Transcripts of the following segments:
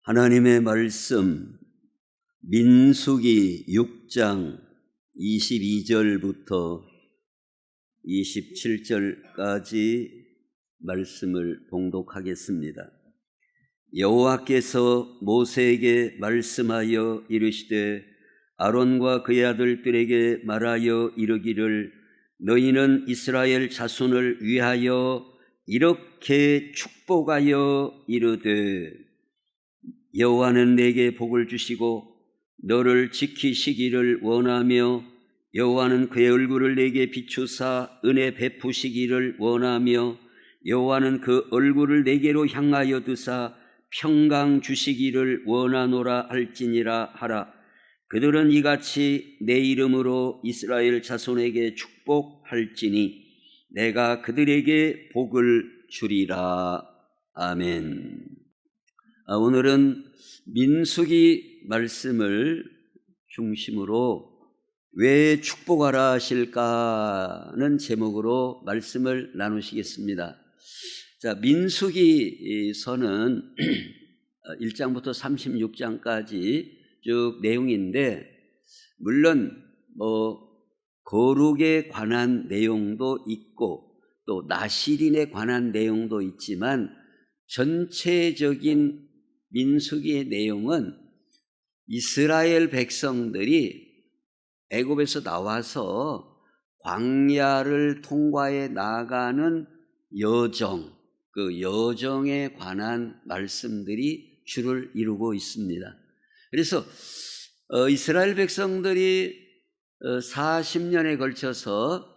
하나님의 말씀 민수기 6장 22절부터 27절까지 말씀을 봉독하겠습니다. 여호와께서 모세에게 말씀하여 이르시되 아론과 그의 아들들에게 말하여 이르기를 너희는 이스라엘 자손을 위하여 이렇게 축복하여 이르되 여호와는 내게 복을 주시고 너를 지키시기를 원하며 여호와는 그의 얼굴을 내게 비추사 은혜 베푸시기를 원하며 여호와는 그 얼굴을 내게로 향하여 드사 평강 주시기를 원하노라 할지니라 하라. 그들은 이같이 내 이름으로 이스라엘 자손에게 축복할지니 내가 그들에게 복을 주리라. 아멘. 오늘은 민수기 말씀을 중심으로 왜 축복하라 하실까는 제목으로 말씀을 나누시겠습니다. 자, 민수기서는 1장부터 36장까지 쭉 내용인데, 물론 거룩에 관한 내용도 있고 또 나실인에 관한 내용도 있지만 전체적인 민수기의 내용은 이스라엘 백성들이 애굽에서 나와서 광야를 통과해 나가는 여정, 그 여정에 관한 말씀들이 주를 이루고 있습니다. 그래서 이스라엘 백성들이 40년에 걸쳐서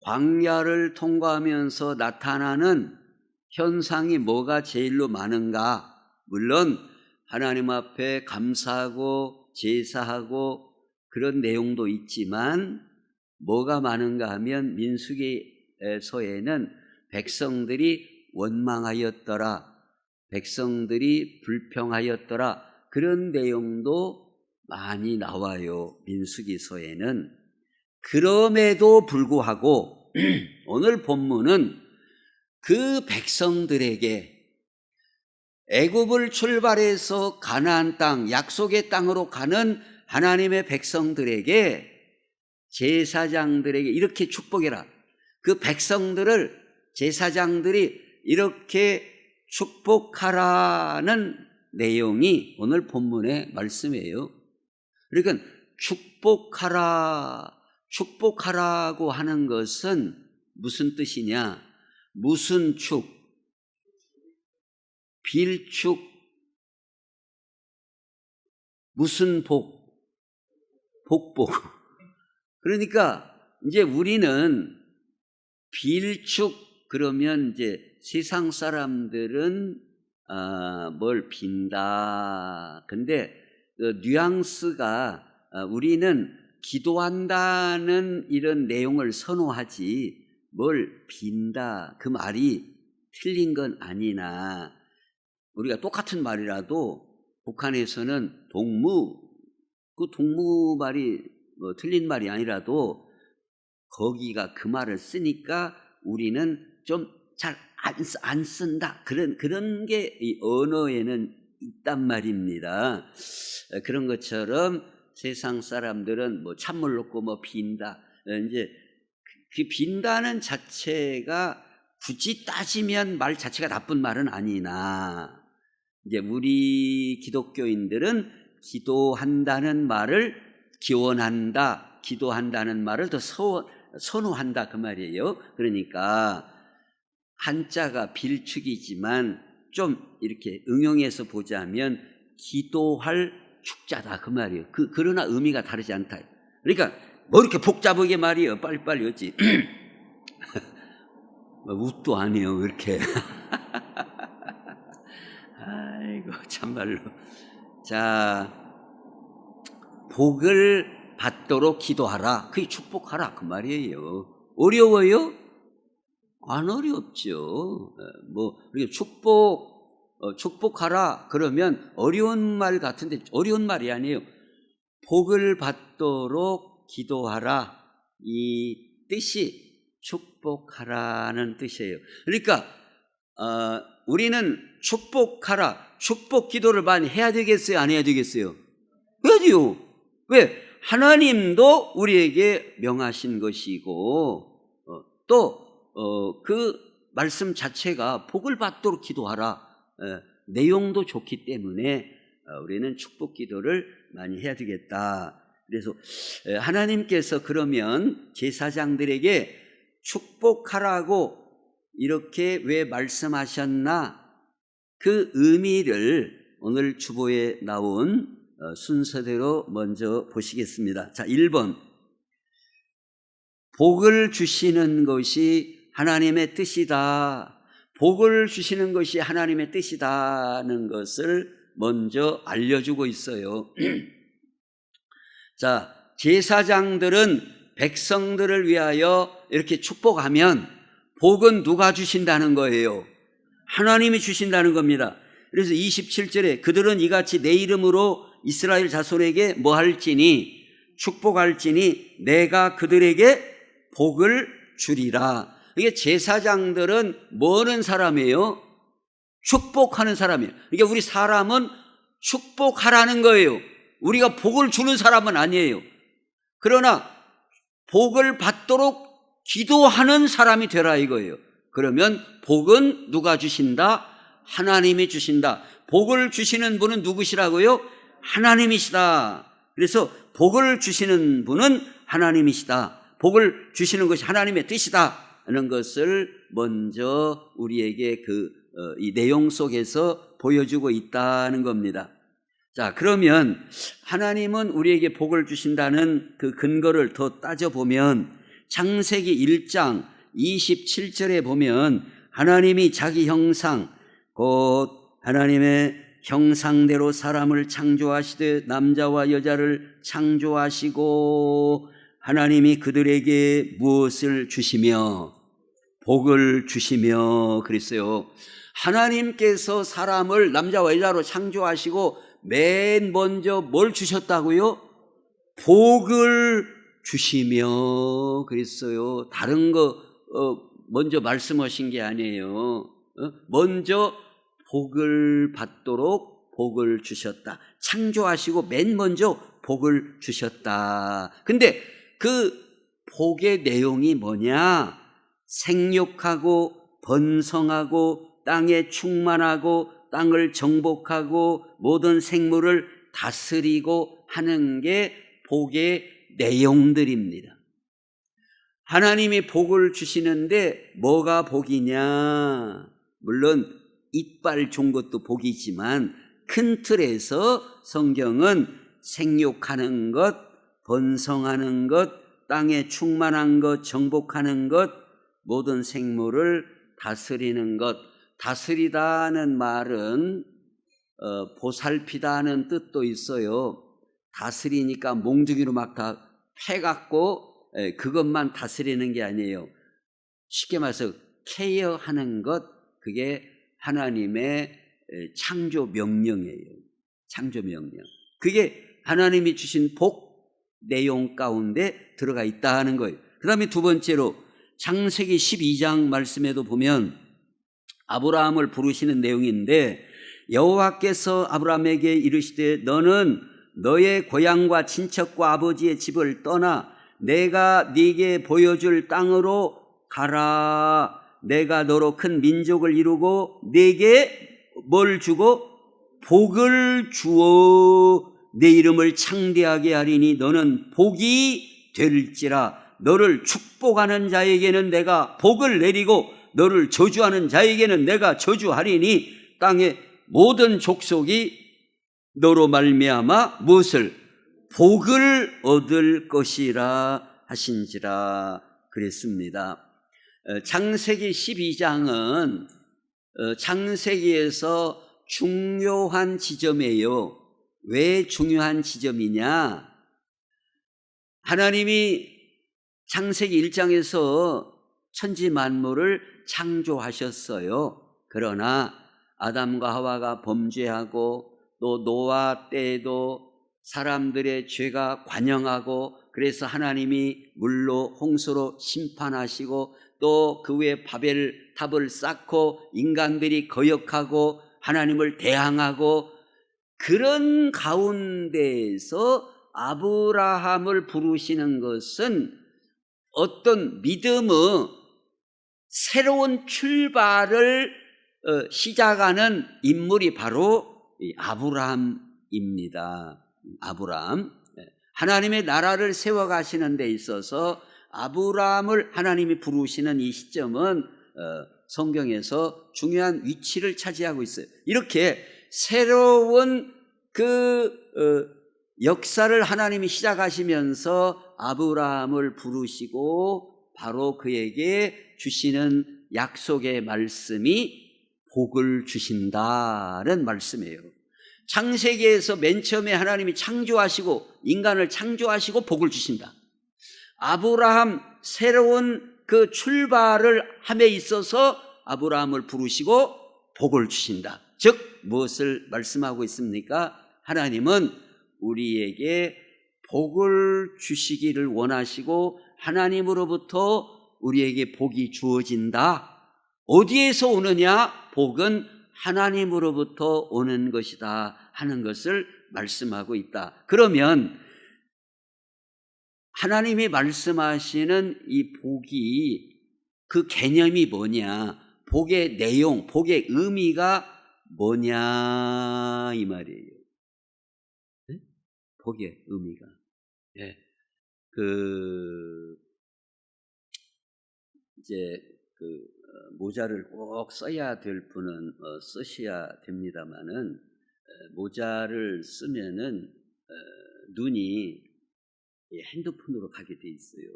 광야를 통과하면서 나타나는 현상이 뭐가 제일로 많은가? 물론 하나님 앞에 감사하고 제사하고 그런 내용도 있지만 뭐가 많은가 하면 민수기서에는 백성들이 원망하였더라, 백성들이 불평하였더라, 그런 내용도 많이 나와요. 민수기서에는. 그럼에도 불구하고 오늘 본문은 그 백성들에게 애굽을 출발해서 가나안 땅, 약속의 땅으로 가는 하나님의 백성들에게, 제사장들에게 이렇게 축복해라. 그 백성들을 제사장들이 이렇게 축복하라는 내용이 오늘 본문의 말씀이에요. 그러니까 축복하라고 하는 것은 무슨 뜻이냐? 무슨 축? 빌축. 무슨 복? 복복. 그러니까 이제 우리는 빌축 그러면 이제 세상 사람들은 뭘 빈다. 근데 그 뉘앙스가 우리는 기도한다는 이런 내용을 선호하지 뭘 빈다 그 말이 틀린 건 아니나, 우리가 똑같은 말이라도 북한에서는 그 동무 말이 틀린 말이 아니라도 거기가 그 말을 쓰니까 우리는 좀 잘 안 쓴다. 그런 게 이 언어에는 있단 말입니다. 그런 것처럼 세상 사람들은 찬물 넣고 빈다. 이제 그 빈다는 자체가 굳이 따지면 말 자체가 나쁜 말은 아니나, 이제 우리 기독교인들은 기도한다는 말을 기원한다, 기도한다는 말을 더 선호한다 그 말이에요. 그러니까 한자가 빌축이지만 좀 이렇게 응용해서 보자면 기도할 축자다 그 말이에요. 그러나 의미가 다르지 않다. 그러니까 이렇게 복잡하게 말이에요. 빨리빨리 어찌 웃도 아니에요 이렇게. 아이고 참말로. 자, 복을 받도록 기도하라, 그게 축복하라 그 말이에요. 어려워요? 안 어렵죠. 우리가 축복하라 그러면 어려운 말 같은데 어려운 말이 아니에요. 복을 받도록 기도하라, 이 뜻이 축복하라는 뜻이에요. 그러니까 우리는 축복하라, 축복 기도를 많이 해야 되겠어요? 안 해야 되겠어요? 해야 돼요. 왜? 하나님도 우리에게 명하신 것이고 또 그 말씀 자체가 복을 받도록 기도하라 내용도 좋기 때문에 우리는 축복 기도를 많이 해야 되겠다. 그래서 하나님께서 그러면 제사장들에게 축복하라고 이렇게 왜 말씀하셨나, 그 의미를 오늘 주보에 나온 순서대로 먼저 보시겠습니다. 자, 1번. 복을 주시는 것이 하나님의 뜻이다. 복을 주시는 것이 하나님의 뜻이다는 것을 먼저 알려주고 있어요. 자, 제사장들은 백성들을 위하여 이렇게 축복하면 복은 누가 주신다는 거예요? 하나님이 주신다는 겁니다. 그래서 27절에 그들은 이같이 내 이름으로 이스라엘 자손에게 뭐 할지니, 축복할지니 내가 그들에게 복을 주리라. 이게 제사장들은 뭐 하는 사람이에요? 축복하는 사람이에요. 그러니까 우리 사람은 축복하라는 거예요. 우리가 복을 주는 사람은 아니에요. 그러나 복을 받도록 기도하는 사람이 되라 이거예요. 그러면 복은 누가 주신다? 하나님이 주신다. 복을 주시는 분은 누구시라고요? 하나님이시다. 그래서 복을 주시는 분은 하나님이시다. 복을 주시는 것이 하나님의 뜻이다 하는 것을 먼저 우리에게 이 내용 속에서 보여주고 있다는 겁니다. 자, 그러면 하나님은 우리에게 복을 주신다는 그 근거를 더 따져보면 창세기 1장 27절에 보면 하나님이 자기 형상 곧 하나님의 형상대로 사람을 창조하시되 남자와 여자를 창조하시고 하나님이 그들에게 무엇을 주시며 복을 주시며 그랬어요. 하나님께서 사람을 남자와 여자로 창조하시고 맨 먼저 뭘 주셨다고요? 복을 주시며 그랬어요. 다른 거 먼저 말씀하신 게 아니에요. 먼저 복을 받도록 복을 주셨다. 창조하시고 맨 먼저 복을 주셨다. 근데 그 복의 내용이 뭐냐? 생육하고 번성하고 땅에 충만하고 땅을 정복하고 모든 생물을 다스리고 하는 게 복의 내용들입니다. 하나님이 복을 주시는데 뭐가 복이냐? 물론 이빨 좋은 것도 복이지만 큰 틀에서 성경은 생육하는 것, 번성하는 것, 땅에 충만한 것, 정복하는 것, 모든 생물을 다스리는 것. 다스리다는 말은 보살피다는 뜻도 있어요. 다스리니까 몽둥이로 막 다 패갖고 그것만 다스리는 게 아니에요. 쉽게 말해서 케어하는 것, 그게 하나님의 창조 명령이에요. 창조 명령. 그게 하나님이 주신 복 내용 가운데 들어가 있다는 거예요. 그 다음에 두 번째로 창세기 12장 말씀에도 보면 아브라함을 부르시는 내용인데 여호와께서 아브라함에게 이르시되 너는 너의 고향과 친척과 아버지의 집을 떠나 내가 네게 보여줄 땅으로 가라. 내가 너로 큰 민족을 이루고 네게 뭘 주고 복을 주어 내 이름을 창대하게 하리니 너는 복이 될지라. 너를 축복하는 자에게는 내가 복을 내리고 너를 저주하는 자에게는 내가 저주하리니 땅의 모든 족속이 너로 말미암아 무엇을? 복을 얻을 것이라 하신지라 그랬습니다. 창세기 12장은 창세기에서 중요한 지점이에요. 왜 중요한 지점이냐? 하나님이 창세기 1장에서 천지 만물을 창조하셨어요. 그러나 아담과 하와가 범죄하고 또 노아 때에도 사람들의 죄가 관영하고 그래서 하나님이 물로 홍수로 심판하시고 또 그 후에 바벨 탑을 쌓고 인간들이 거역하고 하나님을 대항하고 그런 가운데에서 아브라함을 부르시는 것은 어떤 믿음의 새로운 출발을 시작하는 인물이 바로 아브라함입니다. 아브라함. 하나님의 나라를 세워가시는 데 있어서 아브라함을 하나님이 부르시는 이 시점은 성경에서 중요한 위치를 차지하고 있어요. 이렇게 새로운 역사를 하나님이 시작하시면서 아브라함을 부르시고 바로 그에게 주시는 약속의 말씀이 복을 주신다는 말씀이에요. 창세기에서 맨 처음에 하나님이 창조하시고 인간을 창조하시고 복을 주신다. 아브라함 새로운 그 출발을 함에 있어서 아브라함을 부르시고 복을 주신다. 즉 무엇을 말씀하고 있습니까? 하나님은 우리에게 복을 주시기를 원하시고 하나님으로부터 우리에게 복이 주어진다. 어디에서 오느냐? 복은 하나님으로부터 오는 것이다 하는 것을 말씀하고 있다. 그러면 하나님이 말씀하시는 이 복이 그 개념이 뭐냐? 복의 내용, 복의 의미가 뭐냐 이 말이에요. 네? 복의 의미가. 네. 이제 모자를 꼭 써야 될 분은 쓰셔야 됩니다만은 모자를 쓰면은 눈이 핸드폰으로 가게 돼 있어요.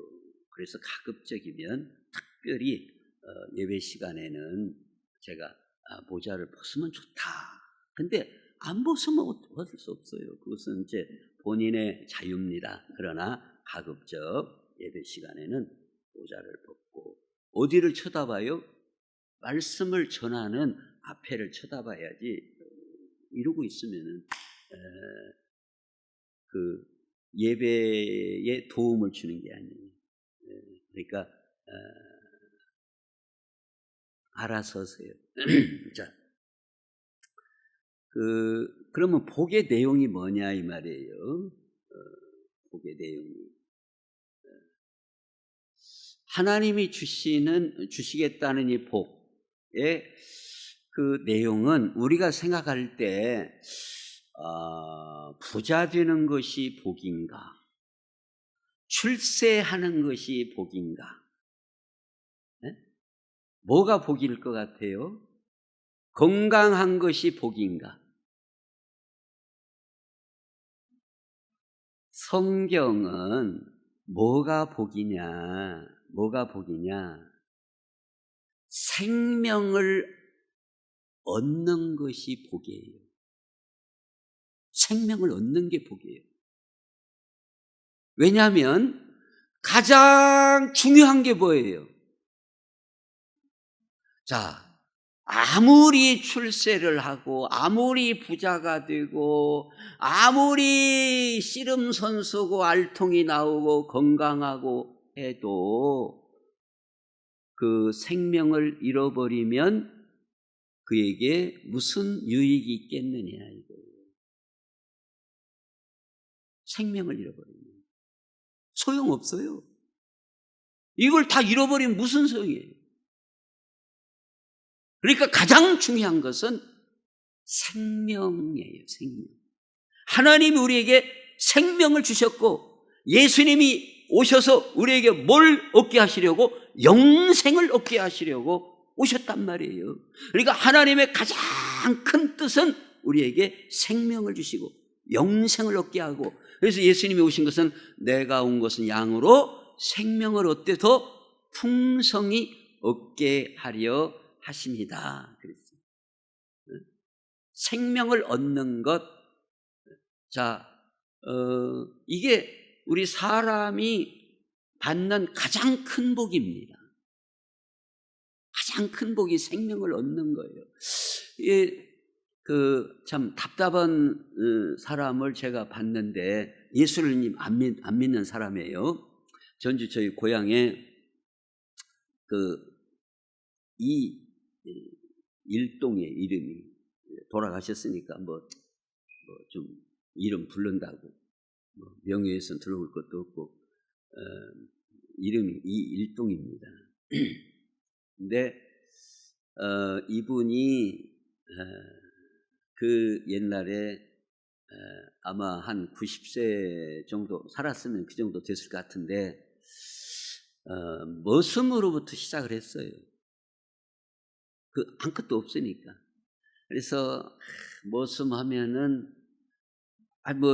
그래서 가급적이면 특별히 예배 시간에는 제가 모자를 벗으면 좋다. 근데 안 벗으면 어쩔 수 없어요. 그것은 이제 본인의 자유입니다. 그러나 가급적 예배 시간에는 모자를 벗고 어디를 쳐다봐요? 말씀을 전하는 앞에를 쳐다봐야지. 이러고 있으면은 그 예배에 도움을 주는 게 아니에요. 그러니까 알아서 하세요. 자, 그러면 복의 내용이 뭐냐 이 말이에요. 복의 내용이 하나님이 주시겠다는 이 복의 그 내용은 우리가 생각할 때 부자 되는 것이 복인가? 출세하는 것이 복인가? 네? 뭐가 복일 것 같아요? 건강한 것이 복인가? 성경은 뭐가 복이냐? 생명을 얻는 것이 복이에요. 생명을 얻는 게 복이에요. 왜냐하면 가장 중요한 게 뭐예요? 자, 아무리 출세를 하고 아무리 부자가 되고 아무리 씨름 선수고 알통이 나오고 건강하고 해도 그 생명을 잃어버리면 그에게 무슨 유익이 있겠느냐 이거예요. 생명을 잃어버리면 소용없어요. 이걸 다 잃어버리면 무슨 소용이에요? 그러니까 가장 중요한 것은 생명이에요. 생명. 하나님이 우리에게 생명을 주셨고 예수님이 오셔서 우리에게 뭘 얻게 하시려고? 영생을 얻게 하시려고 오셨단 말이에요. 그러니까 하나님의 가장 큰 뜻은 우리에게 생명을 주시고 영생을 얻게 하고, 그래서 예수님이 오신 것은 내가 온 것은 양으로 생명을 얻되 더 풍성히 얻게 하려 하십니다. 그랬어요. 생명을 얻는 것. 자, 이게 우리 사람이 받는 가장 큰 복입니다. 가장 큰 복이 생명을 얻는 거예요. 참 답답한 사람을 제가 봤는데 예수를 안 믿는 사람이에요. 전주 저희 고향에 이 일동의 이름이 돌아가셨으니까 좀 이름 부른다고 명예훼손 들어올 것도 없고 이름이 이일동입니다. 근데 이분이 그 옛날에 아마 한 90세 정도 살았으면 그 정도 됐을 것 같은데 머슴으로부터 시작을 했어요. 아무것도 없으니까. 그래서 머슴하면은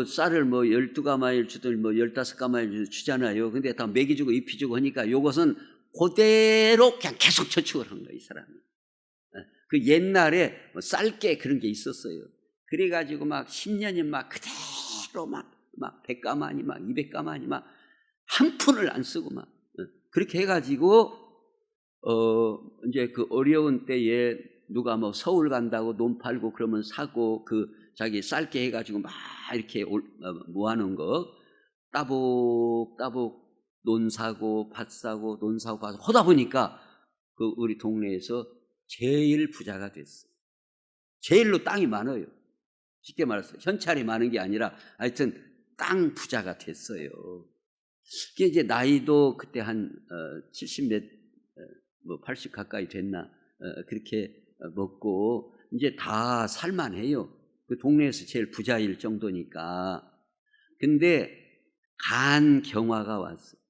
쌀을 12가마일 주든 15가마일 주잖아요. 근데 다 먹이주고 입히주고 하니까 요것은 그대로 그냥 계속 저축을 한 거예요, 이 사람이. 그 옛날에 쌀게 그런 게 있었어요. 그래가지고 막 10년이 막 그대로 막 100가마니 200가마니 한 푼을 안 쓰고 그렇게 해가지고 이제 그 어려운 때에 누가 서울 간다고 논 팔고 그러면 사고 자기 쌀게 해가지고 막 이렇게 모아놓은 거 따복따복 논 사고 밭 사고 논 사고 밭 하다 보니까 우리 동네에서 제일 부자가 됐어요. 제일로 땅이 많아요. 쉽게 말해서 현찰이 많은 게 아니라 하여튼 땅 부자가 됐어요. 그게 이제 나이도 그때 한 80 가까이 됐나 그렇게 먹고 이제 다 살만해요. 그 동네에서 제일 부자일 정도니까. 근데 간경화가 왔어요.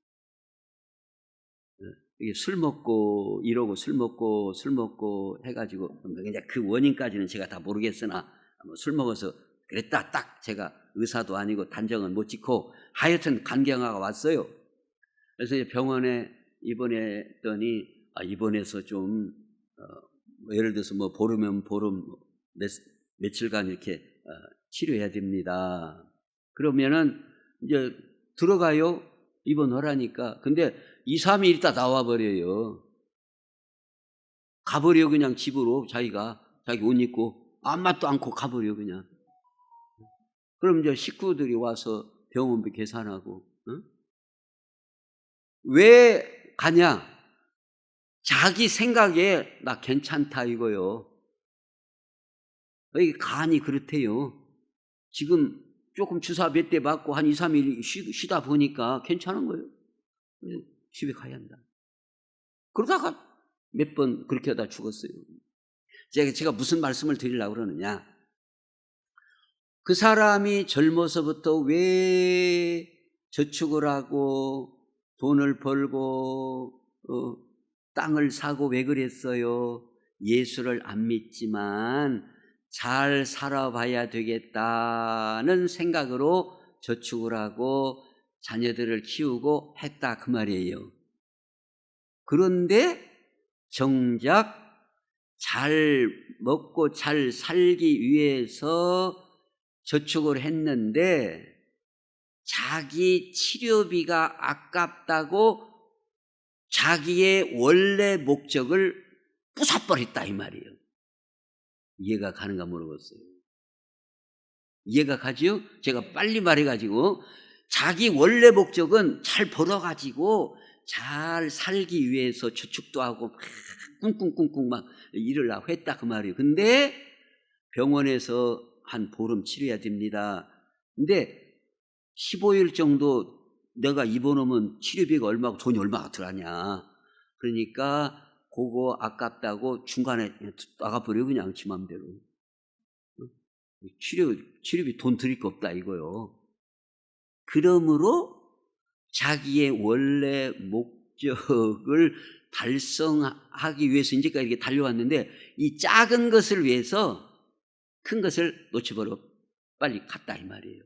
이게 술 먹고 이러고 술 먹고 해가지고 이제 그 원인까지는 제가 다 모르겠으나 술 먹어서 그랬다 딱 제가 의사도 아니고 단정은 못 짓고 하여튼 간경화가 왔어요. 그래서 병원에 입원했더니 입원해서 좀 예를 들어서 보름이면 보름 며칠간 이렇게 치료해야 됩니다. 그러면은 이제 들어가요. 입원하라니까. 근데 2, 3일 있다 나와버려요. 가버려 그냥 집으로 자기 옷 입고 아무것도 않고 가버려 그냥. 그럼 이제 식구들이 와서 병원비 계산하고 왜 가냐? 자기 생각에 나 괜찮다 이거요. 이게 간이 그렇대요. 지금 조금 주사 몇 대 맞고 한 2, 3일 쉬다 보니까 괜찮은 거예요. 집에 가야 한다. 그러다가 몇 번 그렇게 하다 죽었어요. 제가 무슨 말씀을 드리려고 그러느냐. 그 사람이 젊어서부터 왜 저축을 하고 돈을 벌고 땅을 사고 왜 그랬어요? 예수를 안 믿지만 잘 살아봐야 되겠다는 생각으로 저축을 하고 자녀들을 키우고 했다 그 말이에요. 그런데 정작 잘 먹고 잘 살기 위해서 저축을 했는데 자기 치료비가 아깝다고 자기의 원래 목적을 부숴버렸다 이 말이에요. 이해가 가는가 물어봤어요. 이해가 가지요? 제가 빨리 말해가지고 자기 원래 목적은 잘 벌어가지고 잘 살기 위해서 저축도 하고 막 꿍꿍꿍꿍 막 일을 하고 했다 그 말이에요. 근데 병원에서 한 보름 치료해야 됩니다. 근데 15일 정도 내가 입원하면 치료비가 얼마고 돈이 얼마가 들어가냐. 그러니까 그거 아깝다고 중간에 나가버려 그냥 지 맘대로. 치료비 돈 드릴 거 없다 이거요. 그러므로 자기의 원래 목적을 달성하기 위해서 이제까지 이렇게 달려왔는데 이 작은 것을 위해서 큰 것을 놓쳐버려 빨리 갔다 이 말이에요.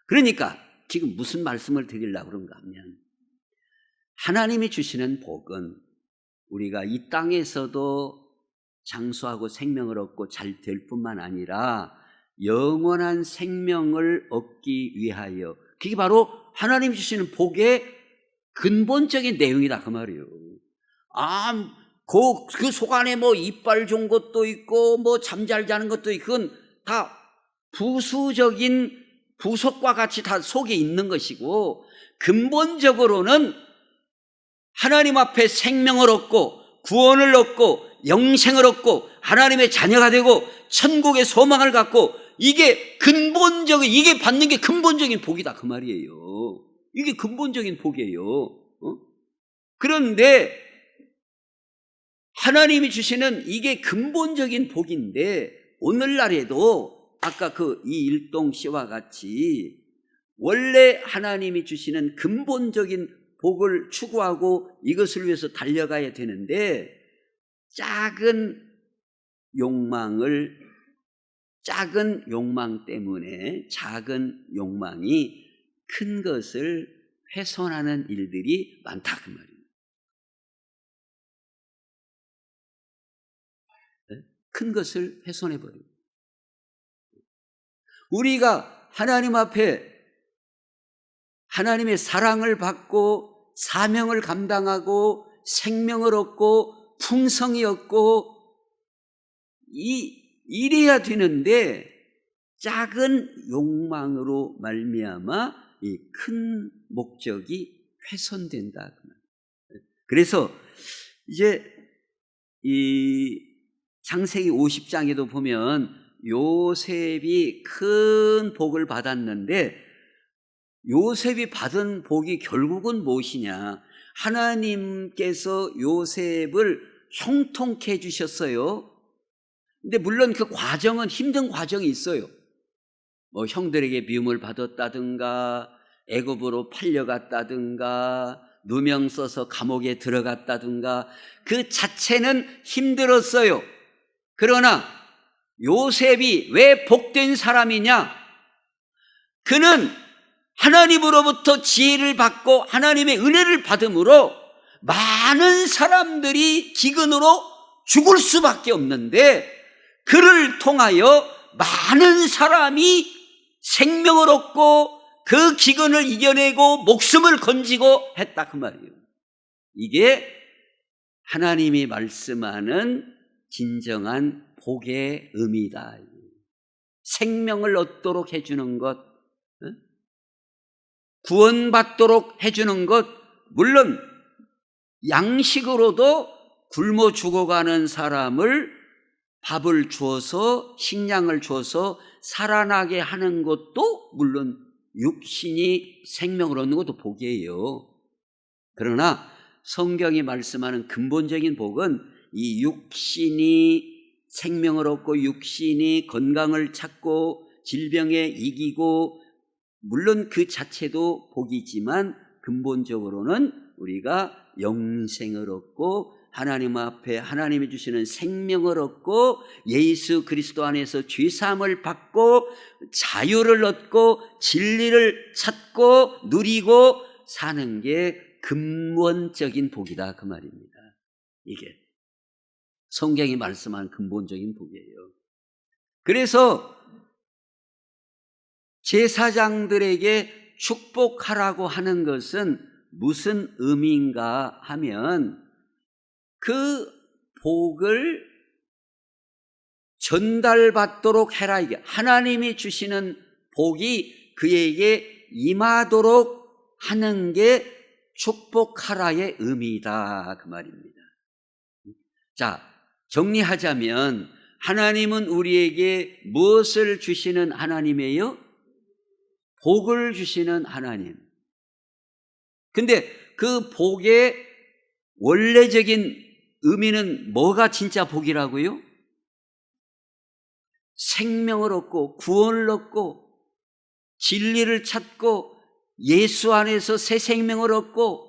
그러니까 지금 무슨 말씀을 드리려고 그런가 하면 하나님이 주시는 복은 우리가 이 땅에서도 장수하고 생명을 얻고 잘 될 뿐만 아니라 영원한 생명을 얻기 위하여, 그게 바로 하나님이 주시는 복의 근본적인 내용이다 그 말이에요. 그 속 안에 이빨 좋은 것도 있고 잠 잘 자는 것도 있고 그건 다 부수적인 부속과 같이 다 속에 있는 것이고 근본적으로는 하나님 앞에 생명을 얻고 구원을 얻고 영생을 얻고 하나님의 자녀가 되고 천국의 소망을 갖고 이게 받는 게 근본적인 복이다 그 말이에요. 이게 근본적인 복이에요. 그런데 하나님이 주시는 이게 근본적인 복인데 오늘날에도 아까 그 이일동 씨와 같이 원래 하나님이 주시는 근본적인 복을 추구하고 이것을 위해서 달려가야 되는데 작은 욕망 때문에 작은 욕망이 큰 것을 훼손하는 일들이 많다 그 말입니다. 큰 것을 훼손해버립니다. 우리가 하나님 앞에 하나님의 사랑을 받고 사명을 감당하고 생명을 얻고 풍성이 얻고 이래야 되는데 작은 욕망으로 말미암아 이 큰 목적이 훼손된다. 그래서 이제 이 창세기 50장에도 보면 요셉이 큰 복을 받았는데 요셉이 받은 복이 결국은 무엇이냐? 하나님께서 요셉을 형통케 해주셨어요. 근데 물론 그 과정은 힘든 과정이 있어요. 뭐 형들에게 미움을 받았다든가 애굽으로 팔려갔다든가 누명 써서 감옥에 들어갔다든가 그 자체는 힘들었어요. 그러나 요셉이 왜 복된 사람이냐? 그는 하나님으로부터 지혜를 받고 하나님의 은혜를 받음으로 많은 사람들이 기근으로 죽을 수밖에 없는데 그를 통하여 많은 사람이 생명을 얻고 그 기근을 이겨내고 목숨을 건지고 했다 그 말이에요. 이게 하나님이 말씀하는 진정한 복의 의미다. 생명을 얻도록 해주는 것, 구원받도록 해주는 것, 물론 양식으로도 굶어 죽어가는 사람을 밥을 주어서 식량을 주어서 살아나게 하는 것도 물론 육신이 생명을 얻는 것도 복이에요. 그러나 성경이 말씀하는 근본적인 복은 이 육신이 생명을 얻고 육신이 건강을 찾고 질병에 이기고 물론 그 자체도 복이지만 근본적으로는 우리가 영생을 얻고 하나님 앞에 하나님이 주시는 생명을 얻고 예수 그리스도 안에서 죄사함을 받고 자유를 얻고 진리를 찾고 누리고 사는 게 근본적인 복이다 그 말입니다. 이게 성경이 말씀한 근본적인 복이에요. 그래서 제사장들에게 축복하라고 하는 것은 무슨 의미인가 하면 그 복을 전달받도록 해라. 이게 하나님이 주시는 복이 그에게 임하도록 하는 게 축복하라의 의미다 그 말입니다. 자, 정리하자면 하나님은 우리에게 무엇을 주시는 하나님이에요? 복을 주시는 하나님. 근데 그 복의 원래적인 의미는 뭐가 진짜 복이라고요? 생명을 얻고 구원을 얻고 진리를 찾고 예수 안에서 새 생명을 얻고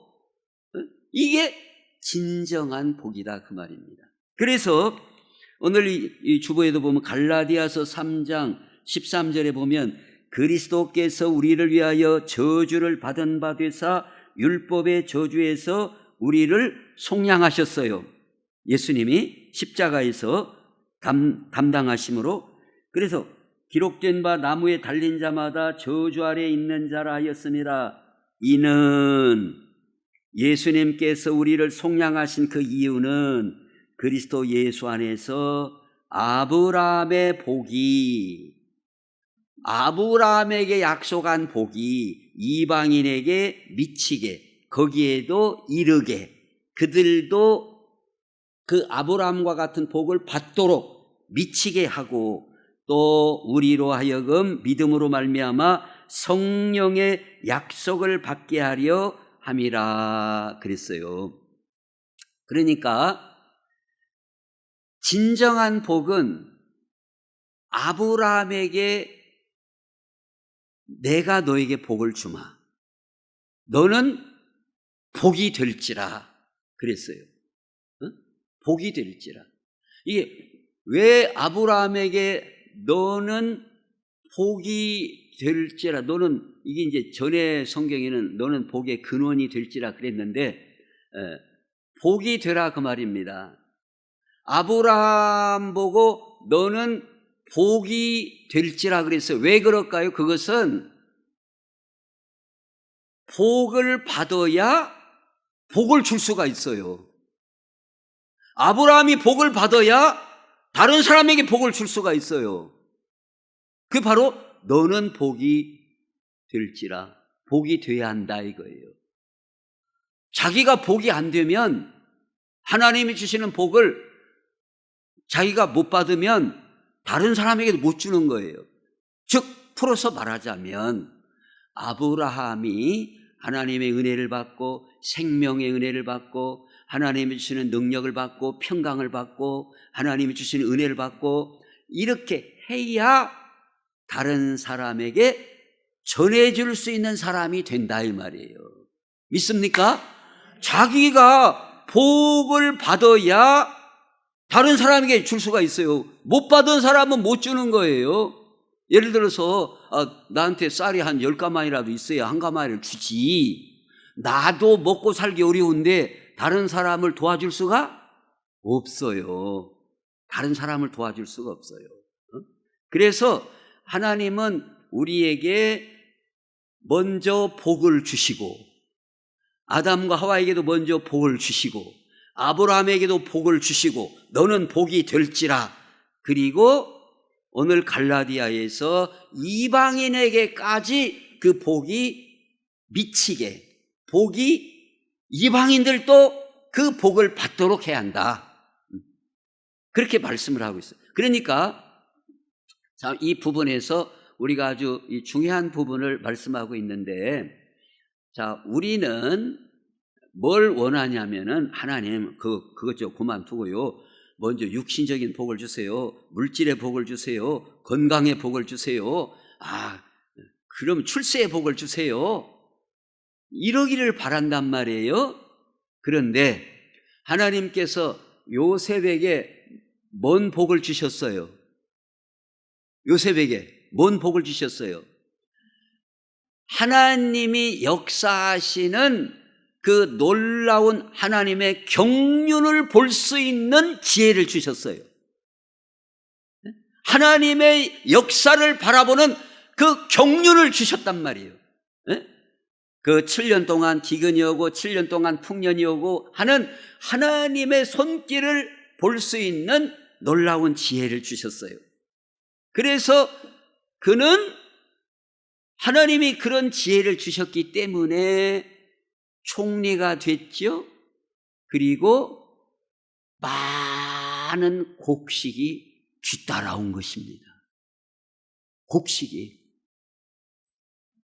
이게 진정한 복이다 그 말입니다. 그래서 오늘 이 주보에도 보면 갈라디아서 3장 13절에 보면 그리스도께서 우리를 위하여 저주를 받은 바 되사 율법의 저주에서 우리를 속량하셨어요. 예수님이 십자가에서 담당하심으로. 그래서 기록된 바 나무에 달린 자마다 저주 아래 있는 자라 하였습니다. 이는 예수님께서 우리를 속량하신 그 이유는 그리스도 예수 안에서 아브라함의 복이, 아브라함에게 약속한 복이 이방인에게 미치게, 거기에도 이르게, 그들도 그 아브라함과 같은 복을 받도록 미치게 하고 또 우리로 하여금 믿음으로 말미암아 성령의 약속을 받게 하려 함이라 그랬어요. 그러니까 진정한 복은 아브라함에게 내가 너에게 복을 주마, 너는 복이 될지라 그랬어요. 복이 될지라. 이게 왜 아브라함에게 너는 복이 될지라, 너는, 이게 이제 전에 성경에는 너는 복의 근원이 될지라 그랬는데 복이 되라 그 말입니다. 아브라함 보고 너는 복이 될지라 그랬어요. 왜 그럴까요? 그것은 복을 받아야 복을 줄 수가 있어요. 아브라함이 복을 받아야 다른 사람에게 복을 줄 수가 있어요. 그게 바로 너는 복이 될지라, 복이 돼야 한다 이거예요. 자기가 복이 안 되면, 하나님이 주시는 복을 자기가 못 받으면 다른 사람에게도 못 주는 거예요. 즉 풀어서 말하자면 아브라함이 하나님의 은혜를 받고 생명의 은혜를 받고 하나님이 주시는 능력을 받고 평강을 받고 하나님이 주시는 은혜를 받고 이렇게 해야 다른 사람에게 전해줄 수 있는 사람이 된다 이 말이에요. 믿습니까? 자기가 복을 받아야 다른 사람에게 줄 수가 있어요. 못 받은 사람은 못 주는 거예요. 예를 들어서 나한테 쌀이 한 10가마니라도 있어야 한 가마를 주지, 나도 먹고 살기 어려운데 다른 사람을 도와줄 수가 없어요. 다른 사람을 도와줄 수가 없어요. 그래서 하나님은 우리에게 먼저 복을 주시고 아담과 하와에게도 먼저 복을 주시고 아브라함에게도 복을 주시고 너는 복이 될지라, 그리고 오늘 갈라디아에서 이방인에게까지 그 복이 미치게, 복이 이방인들도 그 복을 받도록 해야 한다, 그렇게 말씀을 하고 있어요. 그러니까 이 부분에서 우리가 아주 중요한 부분을 말씀하고 있는데, 자, 우리는 뭘 원하냐면은 하나님 그것 좀 그만두고요, 먼저 육신적인 복을 주세요, 물질의 복을 주세요, 건강의 복을 주세요, 그럼 출세의 복을 주세요, 이러기를 바란단 말이에요. 그런데 하나님께서 요셉에게 뭔 복을 주셨어요? 요셉에게 뭔 복을 주셨어요? 하나님이 역사하시는 그 놀라운 하나님의 경륜을 볼 수 있는 지혜를 주셨어요. 하나님의 역사를 바라보는 그 경륜을 주셨단 말이에요. 그 7년 동안 기근이 오고 7년 동안 풍년이 오고 하는 하나님의 손길을 볼 수 있는 놀라운 지혜를 주셨어요. 그래서 그는 하나님이 그런 지혜를 주셨기 때문에 총리가 됐죠. 그리고 많은 곡식이 뒤따라온 것입니다. 곡식이.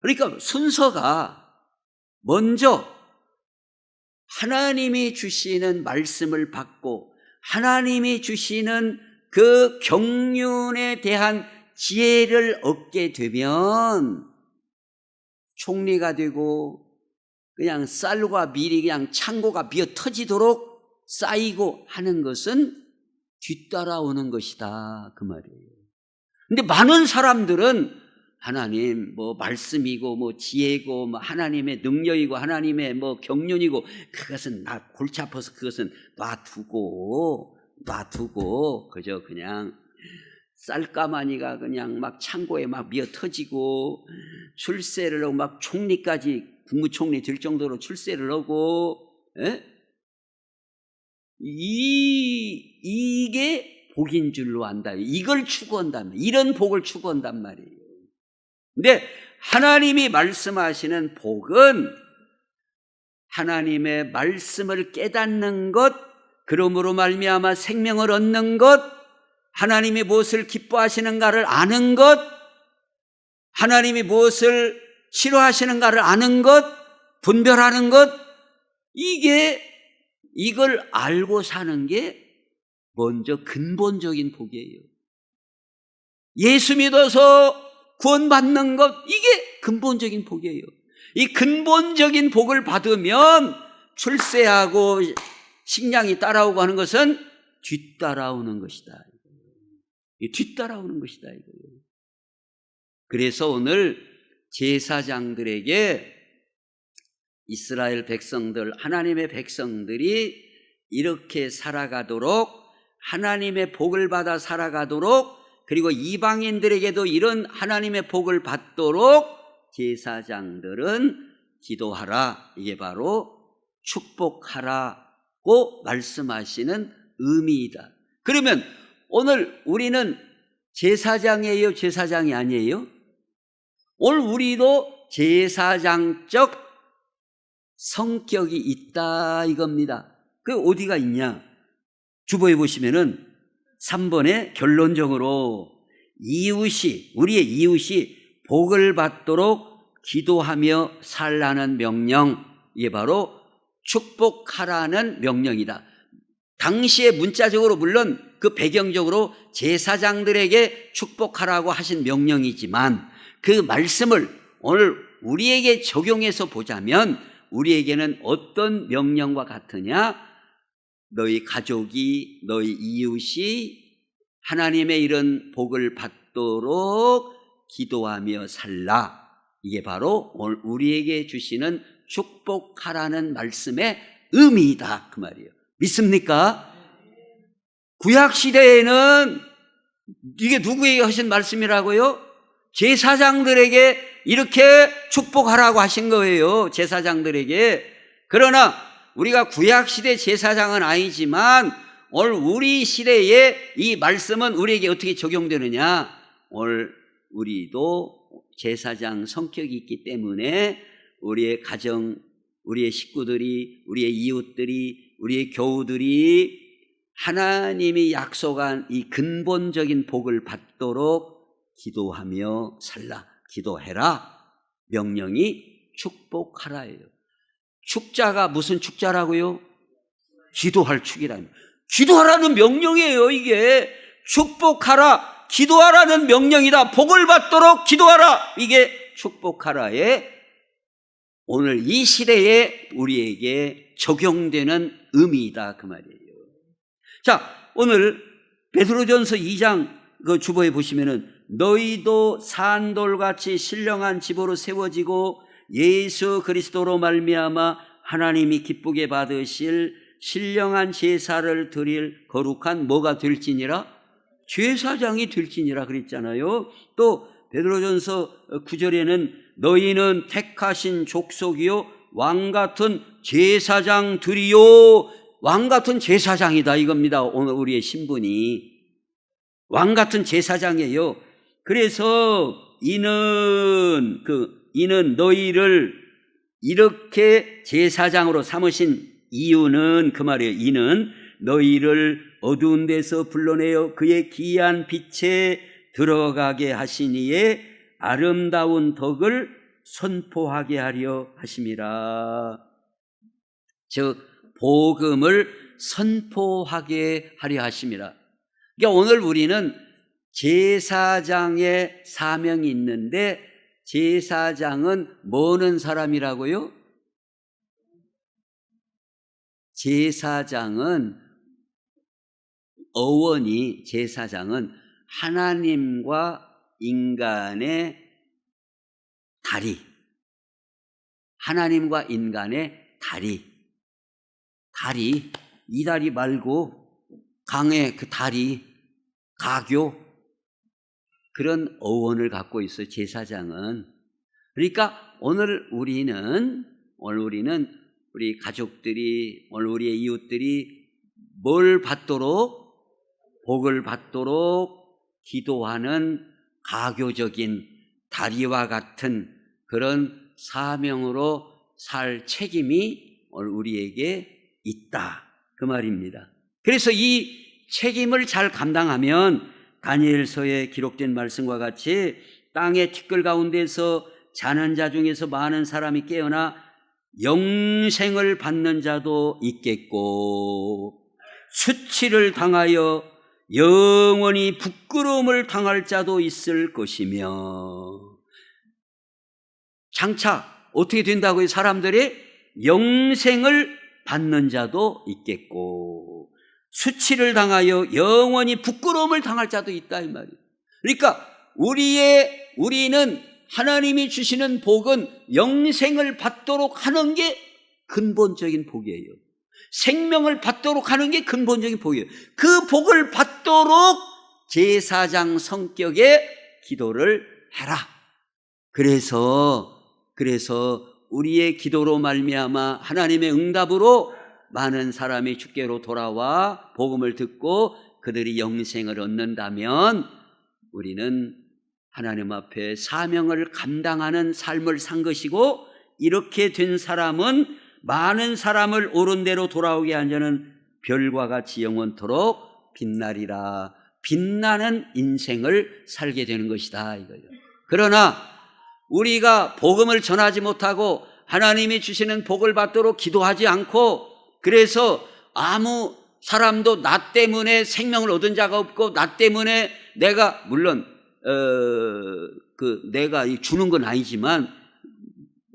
그러니까 순서가 먼저 하나님이 주시는 말씀을 받고 하나님이 주시는 그 경륜에 대한 지혜를 얻게 되면 총리가 되고 그냥 쌀과 밀이 그냥 창고가 비어 터지도록 쌓이고 하는 것은 뒤따라오는 것이다 그 말이에요. 근데 많은 사람들은 하나님 말씀이고 지혜고 하나님의 능력이고 하나님의 경륜이고 그것은 나 골치 아파서 그것은 놔두고 그저 그냥 쌀가마니가 그냥 막 창고에 막 미어 터지고 출세를 하고 막 총리까지 국무총리 될 정도로 출세를 하고, 이게 복인 줄로 안다. 이걸 추구한단 말이에요. 이런 복을 추구한단 말이에요. 근데 하나님이 말씀하시는 복은 하나님의 말씀을 깨닫는 것, 그러므로 말미암아 생명을 얻는 것, 하나님이 무엇을 기뻐하시는가를 아는 것, 하나님이 무엇을 싫어하시는가를 아는 것, 분별하는 것, 이걸 알고 사는 게 먼저 근본적인 복이에요. 예수 믿어서 구원받는 것, 이게 근본적인 복이에요. 이 근본적인 복을 받으면 출세하고 식량이 따라오고 하는 것은 뒤따라오는 것이다. 뒤따라오는 것이다. 그래서 오늘 제사장들에게 이스라엘 백성들, 하나님의 백성들이 이렇게 살아가도록, 하나님의 복을 받아 살아가도록, 그리고 이방인들에게도 이런 하나님의 복을 받도록 제사장들은 기도하라, 이게 바로 축복하라고 말씀하시는 의미이다. 그러면 오늘 우리는 제사장이에요, 제사장이 아니에요? 오늘 우리도 제사장적 성격이 있다 이겁니다. 그 어디가 있냐? 주보에 보시면은 3번에 결론적으로 우리의 이웃이 복을 받도록 기도하며 살라는 명령, 이게 바로 축복하라는 명령이다. 당시에 문자적으로 물론 그 배경적으로 제사장들에게 축복하라고 하신 명령이지만 그 말씀을 오늘 우리에게 적용해서 보자면 우리에게는 어떤 명령과 같으냐? 너희 가족이, 너희 이웃이 하나님의 이런 복을 받도록 기도하며 살라. 이게 바로 오늘 우리에게 주시는 축복하라는 말씀의 의미이다, 그 말이에요. 믿습니까? 구약시대에는 이게 누구에게 하신 말씀이라고요? 제사장들에게 이렇게 축복하라고 하신 거예요. 제사장들에게. 그러나 우리가 구약시대 제사장은 아니지만 오늘 우리 시대에 이 말씀은 우리에게 어떻게 적용되느냐? 오늘 우리도 제사장 성격이 있기 때문에 우리의 가정, 우리의 식구들이, 우리의 이웃들이, 우리의 교우들이 하나님이 약속한 이 근본적인 복을 받도록 기도하며 살라, 기도해라. 명령이 축복하라예요. 축자가 무슨 축자라고요? 기도할 축이라는, 기도하라는 명령이에요. 이게 축복하라, 기도하라는 명령이다. 복을 받도록 기도하라, 이게 축복하라의 오늘 이 시대에 우리에게 적용되는 의미이다, 그 말이에요. 자, 오늘 베드로전서 2장 그 주보에 보시면은 너희도 산돌같이 신령한 집으로 세워지고 예수 그리스도로 말미암아 하나님이 기쁘게 받으실 신령한 제사를 드릴 거룩한 뭐가 될지니라? 제사장이 될지니라 그랬잖아요. 또 베드로전서 9절에는 너희는 택하신 족속이요 왕같은 제사장들이요, 왕같은 제사장이다 이겁니다. 오늘 우리의 신분이 왕같은 제사장이에요. 그래서 이는 너희를 이렇게 제사장으로 삼으신 이유는 그 말이에요. 이는 너희를 어두운 데서 불러내어 그의 기이한 빛에 들어가게 하시니에 아름다운 덕을 선포하게 하려 하심이라. 즉 복음을 선포하게 하려 하심이라. 그러니까 오늘 우리는 제사장의 사명이 있는데 제사장은 뭐는 사람이라고요? 제사장은 하나님과 인간의 다리, 하나님과 인간의 다리, 이 다리 말고 강의 그 다리, 가교, 그런 어원을 갖고 있어요, 제사장은. 그러니까 오늘 우리는 우리 가족들이, 오늘 우리의 이웃들이 뭘 받도록, 복을 받도록 기도하는 가교적인 다리와 같은 그런 사명으로 살 책임이 우리에게 있다, 그 말입니다. 그래서 이 책임을 잘 감당하면 다니엘서에 기록된 말씀과 같이 땅의 티끌 가운데서 자는 자 중에서 많은 사람이 깨어나 영생을 받는 자도 있겠고, 수치를 당하여 영원히 부끄러움을 당할 자도 있을 것이며. 장차 어떻게 된다고요? 사람들이 영생을 받는 자도 있겠고, 수치를 당하여 영원히 부끄러움을 당할 자도 있다, 이 말이에요. 그러니까 우리는 하나님이 주시는 복은 영생을 받도록 하는 게 근본적인 복이에요. 생명을 받도록 하는 게 근본적인 복이에요. 그 복을 받도록 제사장 성격의 기도를 해라. 그래서 우리의 기도로 말미암아 하나님의 응답으로 많은 사람이 주께로 돌아와 복음을 듣고 그들이 영생을 얻는다면, 우리는 하나님 앞에 사명을 감당하는 삶을 산 것이고, 이렇게 된 사람은 많은 사람을 옳은 대로 돌아오게 하려는 별과 같이 영원토록 빛나리라. 빛나는 인생을 살게 되는 것이다, 이거예요. 그러나 우리가 복음을 전하지 못하고 하나님이 주시는 복을 받도록 기도하지 않고, 그래서 아무 사람도 나 때문에 생명을 얻은 자가 없고, 나 때문에 내가, 물론 내가 주는 건 아니지만,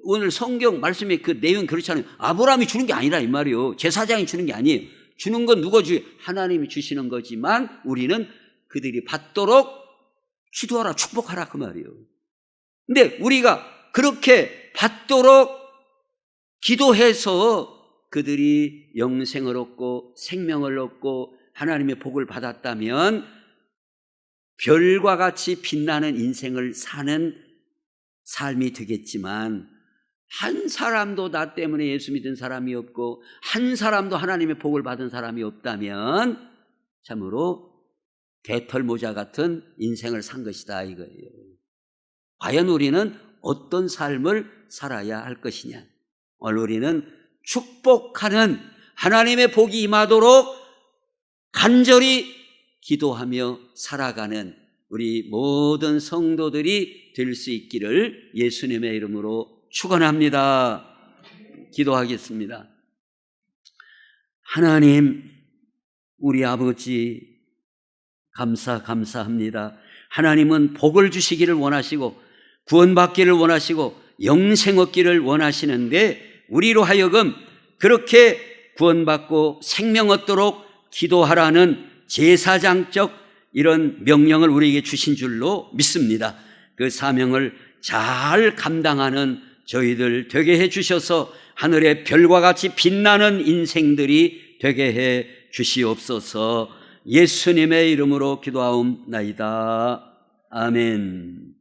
오늘 성경 말씀에 그 내용 그렇잖아요. 아브라함이 주는 게 아니라 이 말이에요. 제사장이 주는 게 아니에요. 주는 건 누가 주요? 하나님이 주시는 거지만, 우리는 그들이 받도록 기도하라, 축복하라, 그 말이에요. 근데 우리가 그렇게 받도록 기도해서 그들이 영생을 얻고 생명을 얻고 하나님의 복을 받았다면, 별과 같이 빛나는 인생을 사는 삶이 되겠지만, 한 사람도 나 때문에 예수 믿은 사람이 없고 한 사람도 하나님의 복을 받은 사람이 없다면 참으로 개털모자 같은 인생을 산 것이다, 이거예요. 과연 우리는 어떤 삶을 살아야 할 것이냐? 오늘 우리는 축복하는, 하나님의 복이 임하도록 간절히 기도하며 살아가는 우리 모든 성도들이 될 수 있기를 예수님의 이름으로 축원합니다. 기도하겠습니다. 하나님, 우리 아버지 감사합니다. 하나님은 복을 주시기를 원하시고 구원받기를 원하시고 영생 얻기를 원하시는데, 우리로 하여금 그렇게 구원받고 생명 얻도록 기도하라는 제사장적 이런 명령을 우리에게 주신 줄로 믿습니다. 그 사명을 잘 감당하는 저희들 되게 해 주셔서 하늘의 별과 같이 빛나는 인생들이 되게 해 주시옵소서. 예수님의 이름으로 기도하옵나이다. 아멘.